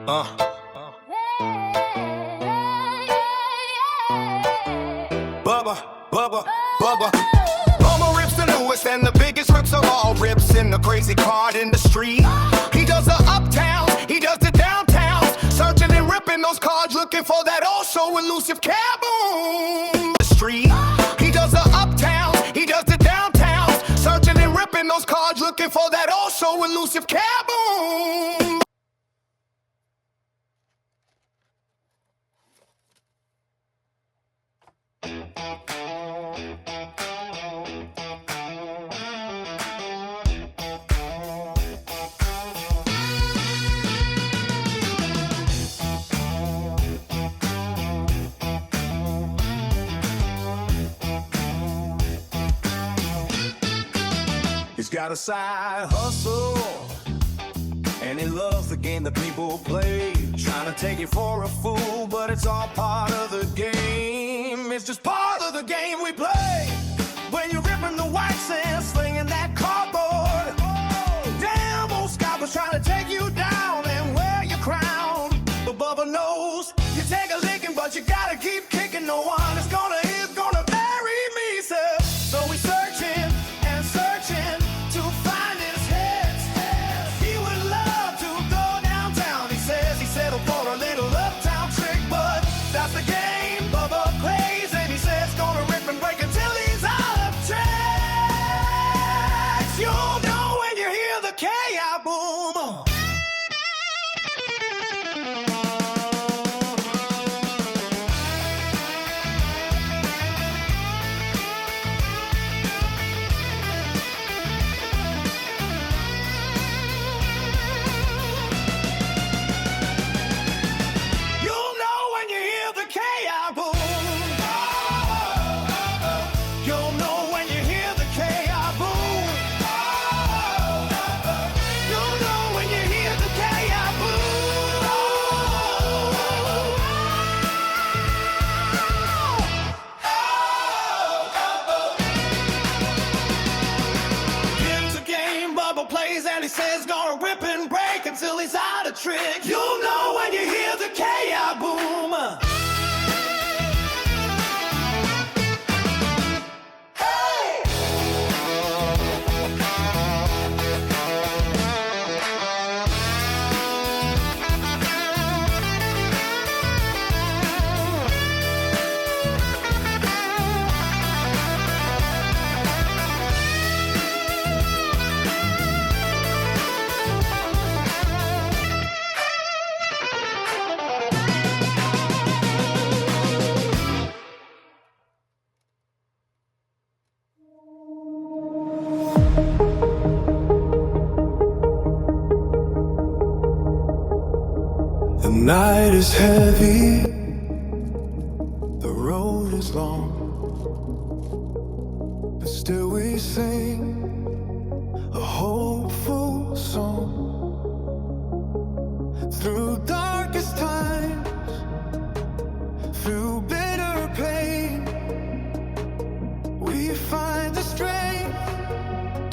Uh. Bubba, Bubba, Bubba. Bubba rips the newest and the biggest rips of all rips in the crazy card industry. He does the uptown, he does the downtown, searching and ripping those cards, looking for that oh so elusive kaboom. The street. He does the uptown, he does the downtown, searching and ripping those cards, looking for that oh so elusive kaboom. He's got a side hustle, and he loves the game that people play. Trying to take you for a fool, but it's all part of the game. It's just part of the game we play. When you're ripping the wax and slinging that cardboard. Damn, old scalpers trying to take you down and wear your crown. But Bubba knows you take a licking, but you gotta keep kicking. No one is gonna bury me, sir. So we searching and searching to find his head. He would love to go downtown. He says he settled for a little uptown trick, but that's the game Bubba plays. And he says gonna rip and break until he's out of tracks. You'll know when you hear the K.I. boom. You'll know when you hear the K.I. boom. You'll know when you hear the K.I. boom. You'll know when you hear the K.I. boom. It's a game Bubba plays, and he says gonna rip and break until he's out of trick. You'll know when you hear the K.I. boom. Hey! The night is heavy, the road is long, but still we sing a hopeful song. Through darkest times, through bitter pain, we find the strength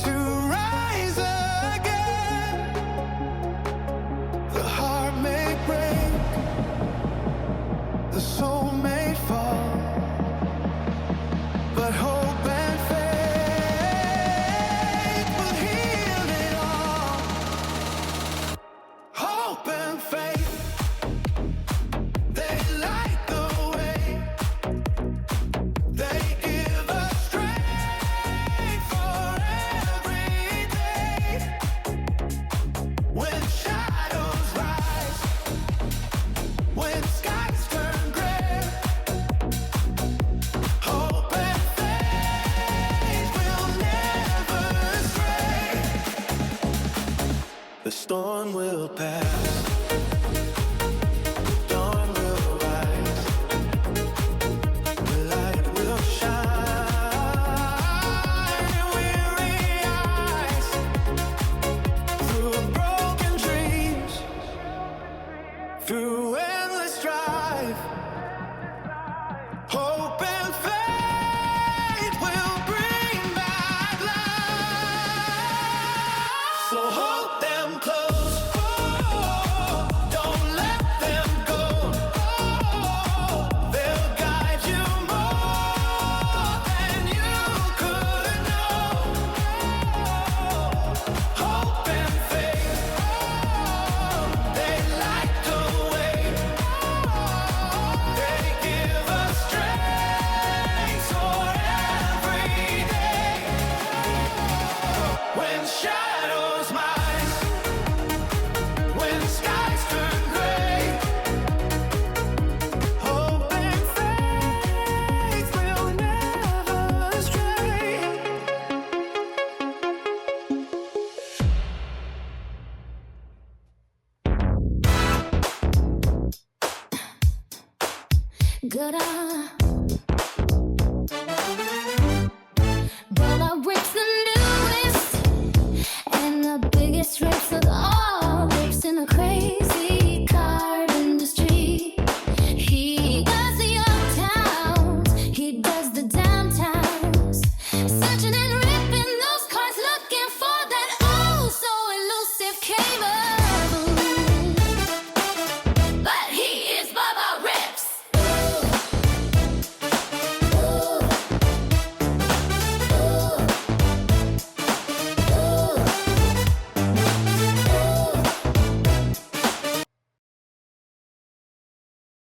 to rise again. The heart may break, the soul may fall, but hope and faith will heal it all. Hope and faith, they light the way. They give us strength for every day. When shadows rise, when skies turn gray, hope and faith will never stray. The storm will pass, dawn will rise, the light will shine in weary eyes. Through broken dreams, through endless strife, hope and faith will bring back life. So hold them close. Good.